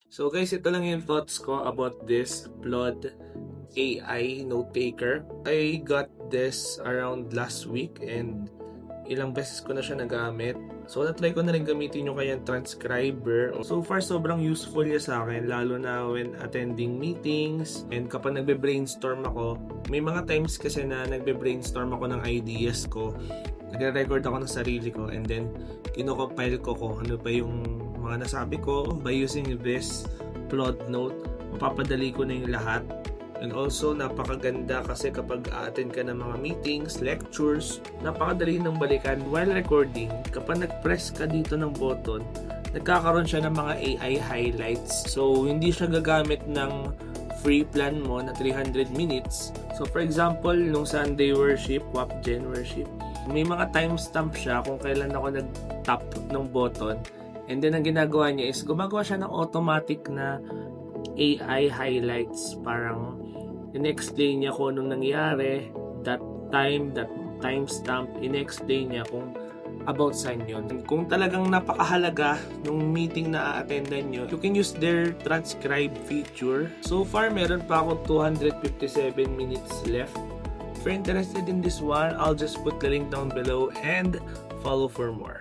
So guys, ito lang yung thoughts ko about this Plod AI note taker. I got this around last week and ilang beses ko na siya nagamit. So na-try ko na rin gamitin yung kanyang transcriber. So far sobrang useful niya sa akin, lalo na when attending meetings and kapag nagbe-brainstorm ako. May mga times kasi na nagbe-brainstorm ako ng ideas ko. Nagre-record ako ng sarili ko and then kino-compile ko kung ano pa yung mga nasabi ko. By using this Plod note, mapapadali ko na yung lahat. And also, napakaganda kasi kapag a-attend ka ng mga meetings, lectures, napakadali ng balikan while recording. Kapag nag-press ka dito ng button, nagkakaroon siya ng mga AI highlights. So, hindi siya gagamit ng free plan mo na 300 minutes. So, for example, nung Sunday worship, WAPGen worship, may mga timestamp siya kung kailan ako nag-tap ng button. And then, ang ginagawa niya is gumagawa siya ng automatic na AI highlights. Parang in-explain niya kung anong nangyari, that time, that timestamp, in-explain niya kung about saan yun. Kung talagang napakahalaga nung meeting na a-attendan nyo, you can use their transcribe feature. So far, meron pa ako 257 minutes left. If you're interested in this one, I'll just put the link down below and follow for more.